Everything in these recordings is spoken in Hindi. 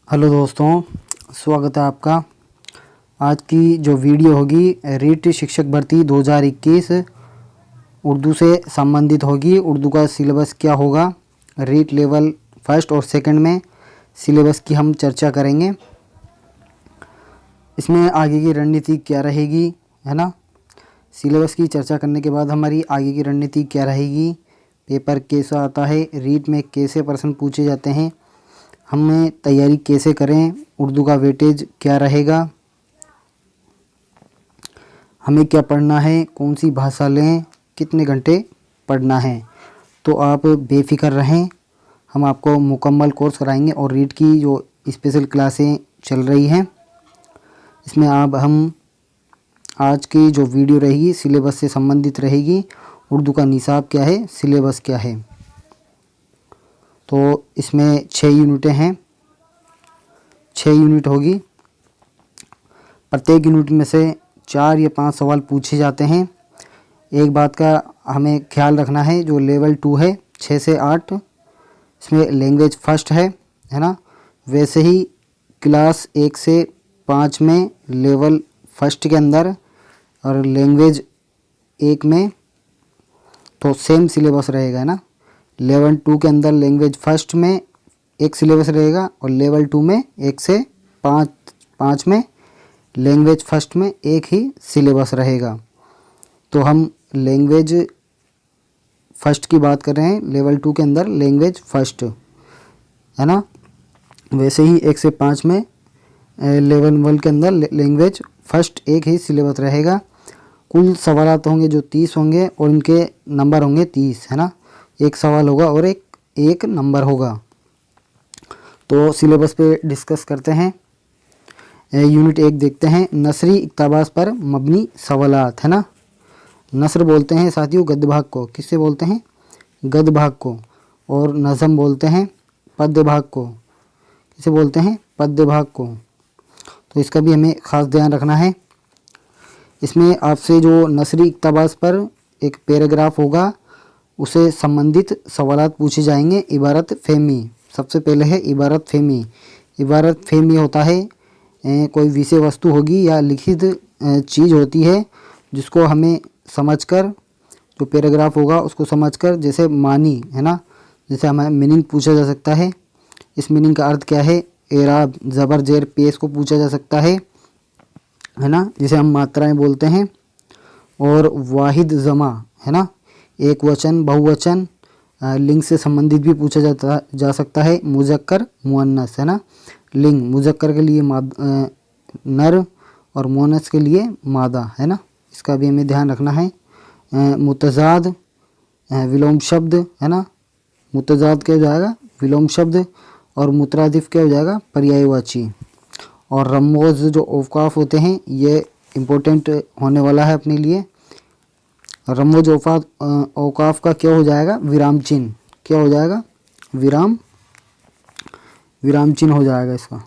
हेलो दोस्तों, स्वागत है आपका। आज की जो वीडियो होगी रीट शिक्षक भर्ती 2021 उर्दू से संबंधित होगी। उर्दू का सिलेबस क्या होगा, रीट लेवल फर्स्ट और सेकंड में सिलेबस की हम चर्चा करेंगे। इसमें आगे की रणनीति क्या रहेगी, है ना। सिलेबस की चर्चा करने के बाद हमारी आगे की रणनीति क्या रहेगी, पेपर कैसा आता है, रीट में कैसे प्रश्न पूछे जाते हैं, हमें तैयारी कैसे करें, उर्दू का वेटेज क्या रहेगा, हमें क्या पढ़ना है, कौन सी भाषा लें, कितने घंटे पढ़ना है। तो आप बेफिक्र रहें, हम आपको मुकम्मल कोर्स कराएंगे। और रीट की जो स्पेशल क्लासें चल रही हैं इसमें हम आज की जो वीडियो रहेगी सिलेबस से संबंधित रहेगी। उर्दू का निसाब क्या है, सिलेबस क्या है। तो इसमें 6 यूनिटें हैं, 6 यूनिट होगी। प्रत्येक यूनिट में से 4 या 5 सवाल पूछे जाते हैं। एक बात का हमें ख्याल रखना है, जो लेवल 2 है 6 से 8 इसमें लैंग्वेज फर्स्ट है ना। वैसे ही क्लास 1 से 5 में लेवल फर्स्ट के अंदर और लैंग्वेज 1 में तो सेम सिलेबस रहेगा, है ना। लेवल 2 के अंदर लैंग्वेज फर्स्ट में एक सिलेबस रहेगा और लेवल 2 में 1 से 5 में लैंग्वेज फर्स्ट में एक ही सिलेबस रहेगा। तो हम लैंग्वेज फर्स्ट की बात कर रहे हैं, लेवल 2 के अंदर लैंग्वेज फर्स्ट, है ना। वैसे ही 1 से 5 में लेवल 1 के अंदर लैंग्वेज फर्स्ट एक ही सिलेबस रहेगा। कुल सवालात होंगे जो 30 होंगे और इनके नंबर होंगे 30, है ना। एक सवाल होगा और एक नंबर होगा। तो सिलेबस पे डिस्कस करते हैं। यूनिट 1 देखते हैं, नसरी इक्तबास पर मबनी सवालात, है ना। नसर बोलते हैं साथियों गद्य भाग को, किससे बोलते हैं, गद्य भाग को। और नज़म बोलते हैं पद्य भाग को, किसे बोलते हैं, पद्य भाग को। तो इसका भी हमें ख़ास ध्यान रखना है। इसमें आपसे जो नसरी इक्तबास पर एक पैराग्राफ होगा उसे संबंधित सवालात पूछे जाएंगे। इबारत फ़हमी, सबसे पहले है इबारत फ़हमी। इबारत फ़हमी होता है कोई विषय वस्तु होगी या लिखित चीज़ होती है जिसको हमें समझकर, जो पैराग्राफ होगा उसको समझकर, जैसे मानी, है ना, जैसे हमें मीनिंग पूछा जा सकता है, इस मीनिंग का अर्थ क्या है, एराब ज़बर जेर पेश को पूछा जा सकता है ना, जिसे हम मात्राएं बोलते हैं। और वाहिद जमा, है ना, एक वचन बहुवचन लिंग से संबंधित भी पूछा जा सकता है। मुज़क्कर मुअन्नस, है ना, लिंग मुज़क्कर के लिए नर और मुअन्नस के लिए मादा, है ना, इसका भी हमें ध्यान रखना है। मुतज़ाद विलोम शब्द, है ना, मुतज़ाद क्या हो जाएगा, विलोम शब्द। और मुतरादिफ क्या हो जाएगा, पर्यायवाची। और रमोज़ जो औकाफ होते हैं ये इम्पोर्टेंट होने वाला है अपने लिए। रमोज़ औकाफ का क्या हो जाएगा, विराम चिन्ह, क्या हो जाएगा, विराम चिन्ह हो जाएगा इसका।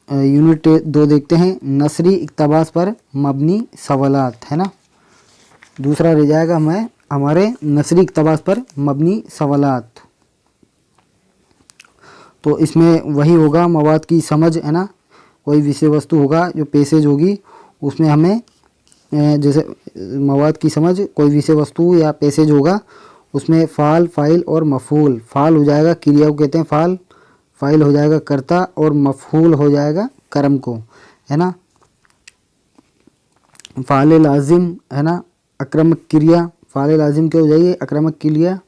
यूनिट 2 देखते हैं, नसरी इक्तबास पर मबनी सवालात, है ना। दूसरा रह जाएगा हमारे नसरी इक्तबास पर मबनी सवालात। तो इसमें वही होगा, मवाद की समझ, है ना, कोई विषय वस्तु होगा जो पेसेज होगी उसमें हमें जैसे मवाद की समझ, कोई विषय वस्तु या पैसेज होगा उसमें फ़ाल फ़ाइल और मफ़ूल। फ़ाल हो जाएगा क्रिया को कहते हैं फ़ाल, फ़ाइल हो जाएगा कर्ता और मफ़ूल हो जाएगा कर्म को, है ना। फ़ाल लाजिम, है ना, अक्रमक क्रिया, फ़ाल लाजिम क्या हो जाएगी, अक्रमक क्रिया।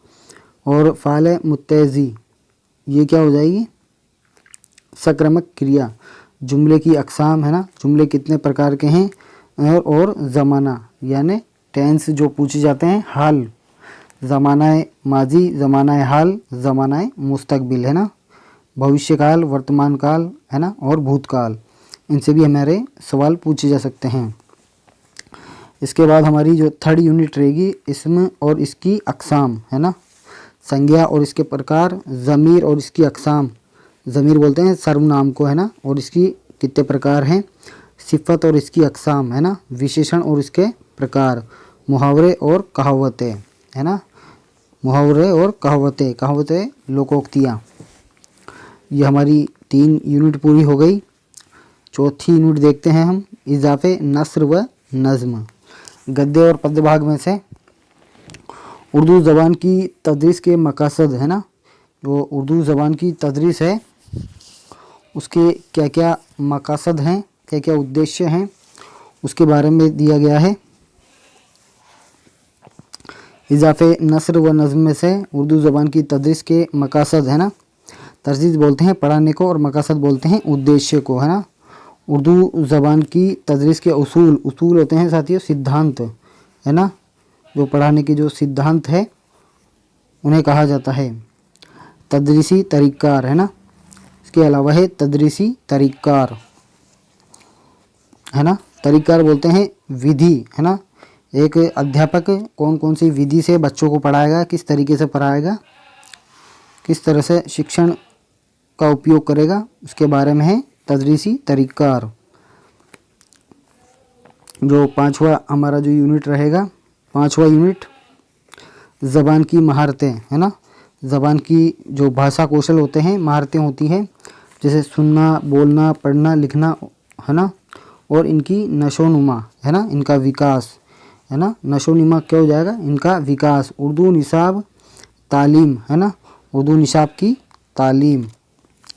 और फ़ाल मुत्तज़ी ये क्या हो जाएगी, सक्रमक क्रिया। जुमले की अक़साम, है ना, जुमले कितने प्रकार के हैं। और ज़माना यानी टेंस जो पूछे जाते हैं, हाल, ज़माना माजी, ज़माना हाल, ज़माना मुस्तकबिल, है ना, भविष्यकाल, वर्तमान काल, है ना, और भूतकाल, इनसे भी हमारे सवाल पूछे जा सकते हैं। इसके बाद हमारी जो 3rd यूनिट रहेगी, इसम और इसकी अक़साम, है ना, संज्ञा और इसके प्रकार, ज़मीर और इसकी अक़साम। ज़मीर बोलते हैं सर्वनाम को, है ना, और इसकी कितने प्रकार हैं। सिफ़त और इसकी अक़साम, है ना, विशेषण और इसके प्रकार। मुहावरे और कहावतें, है ना, मुहावरे और कहावतें, कहावतें लोकोक्तियाँ। ये हमारी 3 यूनिट पूरी हो गई। चौथी यूनिट देखते हैं हम, इजाफे नस्र व नज़्म। गद्य और पद्य भाग में से उर्दू ज़बान की तदरीस के मकासद है ना, जो उर्दू ज़बान की तदरीस है उसके क्या क्या मकासद हैं, क्या क्या उद्देश्य हैं, उसके बारे में दिया गया है। इजाफे नस्र व नज़्म में से उर्दू ज़बान की तदरीस के मकासद है ना, तर्जीज़ बोलते हैं पढ़ाने को और मकासद बोलते हैं उद्देश्य को, है ना। उर्दू ज़बान की तदरीस के उसूल होते हैं साथियों, सिद्धांत, है ना, जो पढ़ाने के जो सिद्धांत है उन्हें कहा जाता है तदरीसी तरीक़ार, है ना। इसके अलावा है तदरीसी तरीक़ार, है ना। तरीक़ार बोलते हैं विधि, है ना। एक अध्यापक कौन कौन सी विधि से बच्चों को पढ़ाएगा, किस तरीके से पढ़ाएगा, किस तरह से शिक्षण का उपयोग करेगा, उसके बारे में है तदरीसी तरीक़ार। जो 5वां हमारा जो यूनिट रहेगा, 5वां यूनिट ज़बान की महारतें, है ना। ज़बान की जो भाषा कौशल होते हैं, महारतें होती हैं, जैसे सुनना, बोलना, पढ़ना, लिखना, है ना, और इनकी नशोनुमा, है ना, इनका विकास, है ना। नशोनुमा क्या हो जाएगा, इनका विकास। उर्दू निसाब तालीम, है ना, उर्दू निसाब की तालीम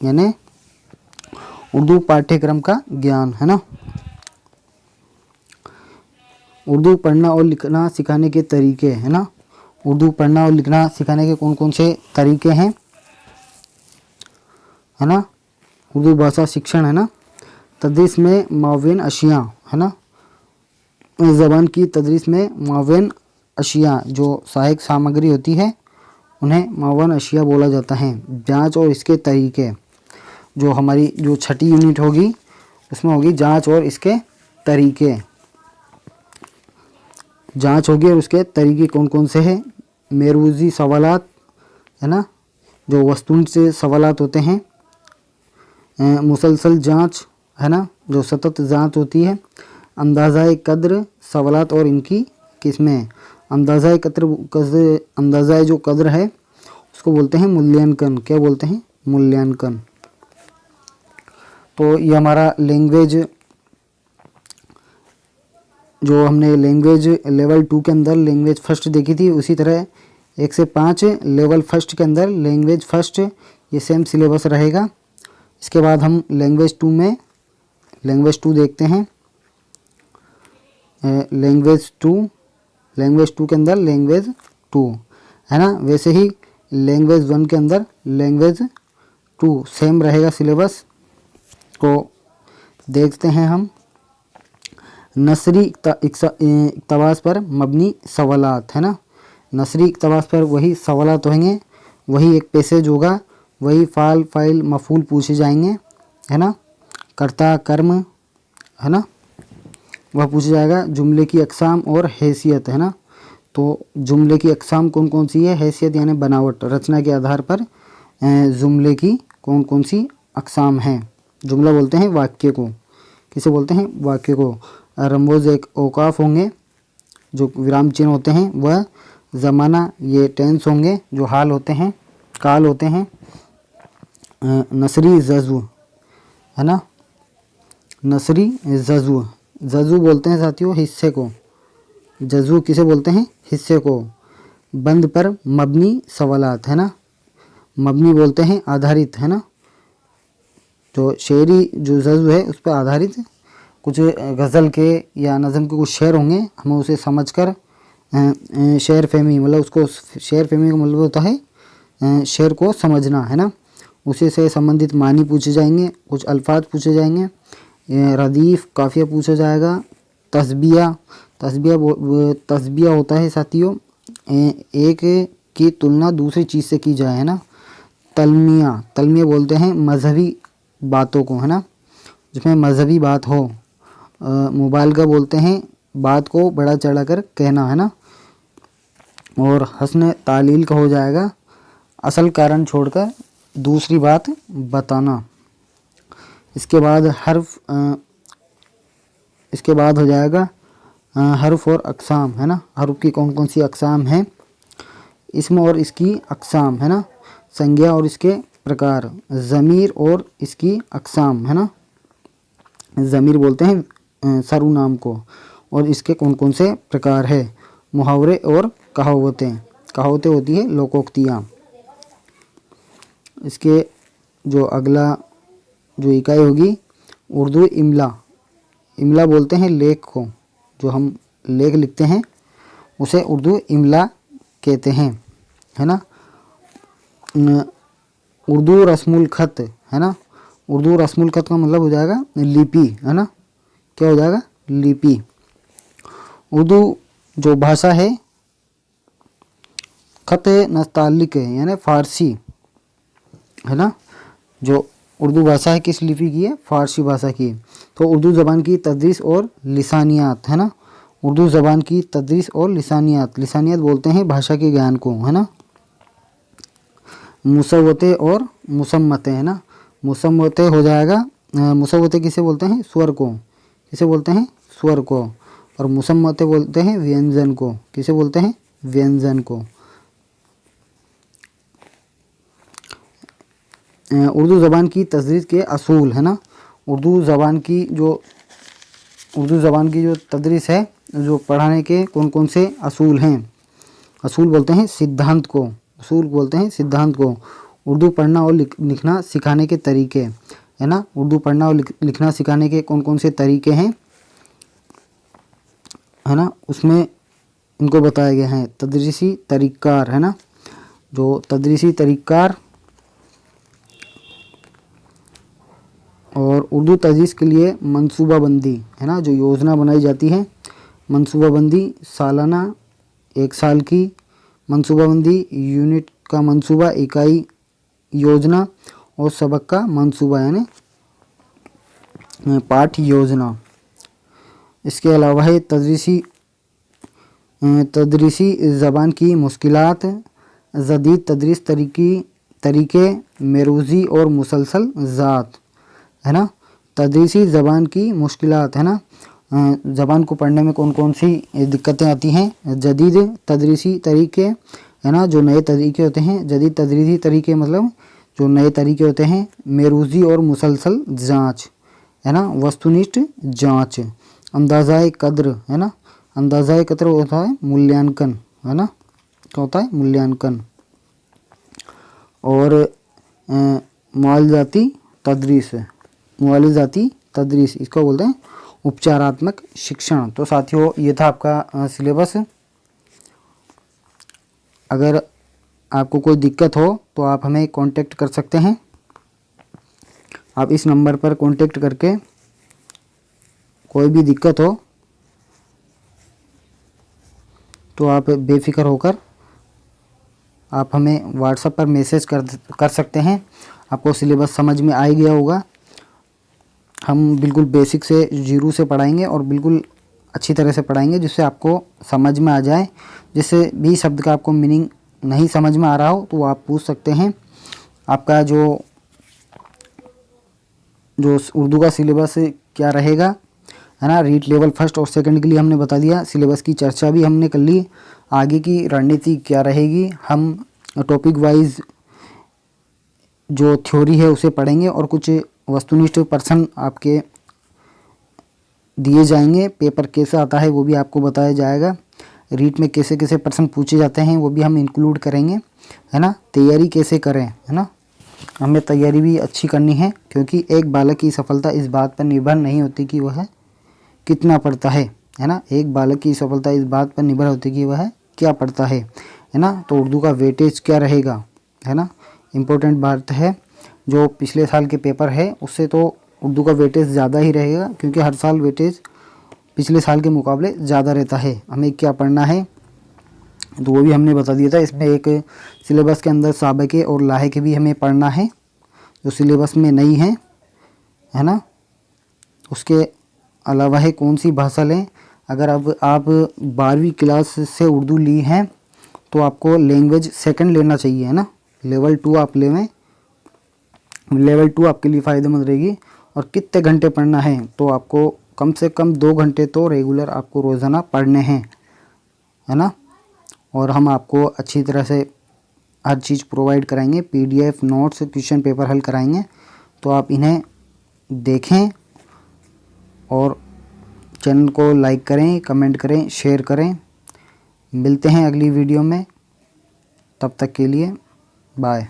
यानी उर्दू पाठ्यक्रम का ज्ञान, है ना। उर्दू पढ़ना और लिखना सिखाने के तरीके, है ना। उर्दू पढ़ना और लिखना सिखाने के कौन कौन से तरीके हैं, है ना। उर्दू भाषा शिक्षण, है ना, तदरीस में मावेन अशिया, है ना। ज़बान की तदरीस में मावेन अशिया जो सहायक सामग्री होती है उन्हें मावन अशिया बोला जाता है। जांच और इसके तरीके, जो हमारी जो छठी यूनिट होगी उसमें होगी जांच और इसके तरीके। जांच होगी और उसके तरीके कौन कौन से हैं, मेरूज़ी सवालात, है ना, जो वस्तुन से सवालात होते हैं। मुसलसल जांच, है ना, जो सतत जांच होती है। अंदाज़ाए कद्र सवालात और इनकी किस्में। अंदाज़ाए अंदाज़ाए जो कद्र है उसको बोलते हैं मूल्यांकन। क्या बोलते हैं, मूल्यांकन। तो ये हमारा लैंग्वेज, जो हमने लैंग्वेज लेवल 2 के अंदर लैंग्वेज फर्स्ट देखी थी, उसी तरह 1 से 5 लेवल फर्स्ट के अंदर लैंग्वेज फर्स्ट, ये सेम सिलेबस रहेगा। इसके बाद हम लैंग्वेज 2 में लैंग्वेज 2 देखते हैं। लैंग्वेज 2 के अंदर लैंग्वेज 2, है ना। वैसे ही लैंग्वेज 1 के अंदर लैंग्वेज 2 सेम रहेगा सिलेबस। को देखते हैं हम। नसरी इक़्तिबास पर मबनी सवालात, है ना। नसरी इक़्तिबास पर वही सवालात होंगे, वही एक पैसेज होगा, वही फ़ाल फ़ाइल मफ़ूल पूछे जाएंगे, है ना। कर्ता कर्म, है ना, वह पूछा जाएगा। जुमले की अक़साम और हैसियत, है ना। तो जुमले की अक़साम कौन कौन सी है, हैसियत यानी बनावट, रचना के आधार पर जुमले की कौन कौन सी अक़साम हैं। जुमला बोलते हैं वाक्य को, किसे बोलते हैं, वाक्य को। रमोज़ एक औकाफ होंगे जो विराम चिन्ह होते हैं, वह ज़माना ये टेंस होंगे जो हाल होते हैं, काल होते हैं। नसरी जज़्व, है ना, नसरी जज़्व, जज़्व बोलते हैं साथियों हिस्से को। जज़्व किसे बोलते हैं, हिस्से को। बंद पर मबनी सवालात, है ना, मबनी बोलते हैं आधारित, है ना। तो शेरी जो जज़्व है उस पर आधारित कुछ गज़ल के या नज़म के कुछ शेर होंगे, हमें उसे समझकर शेर फहमी, मतलब उसको शेर फहमी का मतलब होता है शेर को समझना, है ना। उसी से संबंधित मानी पूछे जाएंगे, कुछ अल्फाज पूछे जाएंगे। रदीफ़ काफ़िया पूछा जाएगा। तस्बिया होता है साथियों एक की तुलना दूसरी चीज़ से की जाए, है ना। तलमिया बोलते हैं मजहबी बातों को, है ना, जिसमें मजहबी बात हो। मुबालगा बोलते हैं बात को बढ़ा चढ़ा कर कहना, है ना। और हस्न तालील का हो जाएगा असल कारण छोड़कर दूसरी बात बताना। इसके बाद हो जाएगा हर्फ और अक़साम, है ना। हर्फ की कौन कौन सी अक़साम हैं, इसम और इसकी अक़साम, है ना। संज्ञा और इसके प्रकार, ज़मीर और इसकी अक़साम, है ना। ज़मीर बोलते हैं सर्वनाम को, और इसके कौन कौन से प्रकार है। मुहावरे और कहावतें, कहावतें होती है लोकोक्तियाँ। इसके जो अगला जो इकाई होगी उर्दू इमला। इमला बोलते हैं लेख को, जो हम लेख लिखते हैं उसे उर्दू इमला कहते हैं, है ना। उर्दू रस्मुल ख़त, है ना। उर्दू रस्मुल ख़त का मतलब हो जाएगा लिपि, है ना। क्या हो जाएगा, लिपि। उर्दू जो भाषा है ख़त नस्तालिक है, यानी फ़ारसी, है ना। जो उर्दू भाषा है किस लिपि की है, फ़ारसी भाषा की। तो उर्दू ज़बान की तदरीस और लिसानियात, है ना। उर्दू ज़बान की तदरीस और लिसानियात, लिसानियात बोलते हैं भाषा के ज्ञान को, है ना। मुसव्वते और मुसम्मते, है ना। मुसम्मते हो जाएगा, मुसव्वते किसे बोलते हैं, स्वर को, किसे बोलते हैं, स्वर को। और मुसम्मते बोलते हैं व्यंजन को, किसे बोलते हैं, व्यंजन को। उर्दू ज़बान की तदरीस के असूल, है ना। उर्दू ज़बान की जो तदरीस है, जो पढ़ाने के कौन कौन से असूल हैं। असूल बोलते हैं सिद्धांत को, असूल बोलते हैं सिद्धांत को। उर्दू पढ़ना और लिखना सिखाने के तरीके, है ना। उर्दू पढ़ना और लिखना सिखाने के कौन कौन से तरीके हैं, है ना, उसमें इनको बताया गया है। तदरीसी तरीक़ार, है ना। जो तदरीसी तरीक़ार और उर्दू तदरीस के लिए मनसूबाबंदी, है ना, जो योजना बनाई जाती है। मनसूबाबंदी सालाना, 1 साल की मनसूबाबंदी, यूनिट का मनसूबा, इकाई योजना, और सबक का मनसूबा यानी पाठ योजना। इसके अलावा है तदरीसी ज़बान की मुश्किलात, जदीद तदरीस तरीके, मेरूज़ी और मुसलसल ज़ात, है ना। तदरीसी ज़बान की मुश्किलात, है ना, ज़बान को पढ़ने में कौन कौन सी दिक्कतें आती हैं। जदीद तदरीसी तरीके, है ना, जो नए तरीके होते हैं। जदीद तदरीसी तरीके मतलब जो नए तरीके होते हैं। मेरूज़ी और मुसलसल जाँच, है ना, वस्तुनिष्ठ जाँच। अंदाज़ाए कद्र, है ना, अंदाज़ाए कद्र होता है मूल्यांकन, है ना, क्या होता है, मूल्यांकन। और मुआलजाती तदरीस, मुआलजाती तदरीस, इसको बोलते हैं उपचारात्मक शिक्षण। तो साथियों ये था आपका सिलेबस। अगर आपको कोई दिक्कत हो तो आप हमें कांटेक्ट कर सकते हैं। आप इस नंबर पर कांटेक्ट करके कोई भी दिक्कत हो तो आप बेफिक्र होकर आप हमें व्हाट्सएप पर मैसेज कर सकते हैं। आपको सिलेबस समझ में आ गया होगा। हम बिल्कुल बेसिक से जीरो से पढ़ाएंगे और बिल्कुल अच्छी तरह से पढ़ाएंगे, जिससे आपको समझ में आ जाए। जिससे भी शब्द का आपको मीनिंग नहीं समझ में आ रहा हो तो आप पूछ सकते हैं। आपका जो उर्दू का सिलेबस क्या रहेगा, है ना। रीड लेवल फर्स्ट और सेकंड के लिए हमने बता दिया। सिलेबस की चर्चा भी हमने कर ली। आगे की रणनीति क्या रहेगी, हम टॉपिक वाइज जो थ्योरी है उसे पढ़ेंगे और कुछ वस्तुनिष्ठ प्रश्न आपके दिए जाएंगे। पेपर कैसा आता है वो भी आपको बताया जाएगा। रीट में कैसे कैसे प्रश्न पूछे जाते हैं वो भी हम इंक्लूड करेंगे, है ना। तैयारी कैसे करें, है ना, हमें तैयारी भी अच्छी करनी है, क्योंकि एक बालक की सफलता इस बात पर निर्भर नहीं होती कि वह कितना पढ़ता है ना। एक बालक की सफलता इस बात पर निर्भर होती है कि वह क्या पढ़ता है ना। तो उर्दू का वेटेज क्या रहेगा, है ना, इम्पोर्टेंट बात है। जो पिछले साल के पेपर है उससे तो उर्दू का वेटेज ज़्यादा ही रहेगा, क्योंकि हर साल वेटेज पिछले साल के मुकाबले ज़्यादा रहता है। हमें क्या पढ़ना है तो वो भी हमने बता दिया था। इसमें एक सिलेबस के अंदर साबिके और लाहिके भी हमें पढ़ना है, जो सिलेबस में नहीं है ना। उसके अलावा है कौन सी भाषा लें। अगर अब आप 12वीं क्लास से उर्दू ली हैं तो आपको लैंग्वेज सेकंड लेना चाहिए, है ना। लेवल 2 आप लेवें, लेवल 2 आपके लिए फ़ायदेमंद रहेगी। और कितने घंटे पढ़ना है तो आपको कम से कम 2 घंटे तो रेगुलर आपको रोज़ाना पढ़ने हैं, है ना। और हम आपको अच्छी तरह से हर चीज़ प्रोवाइड कराएंगे, PDF नोट्स, क्वेश्चन पेपर हल कराएंगे। तो आप इन्हें देखें और चैनल को लाइक करें, कमेंट करें, शेयर करें। मिलते हैं अगली वीडियो में, तब तक के लिए बाय।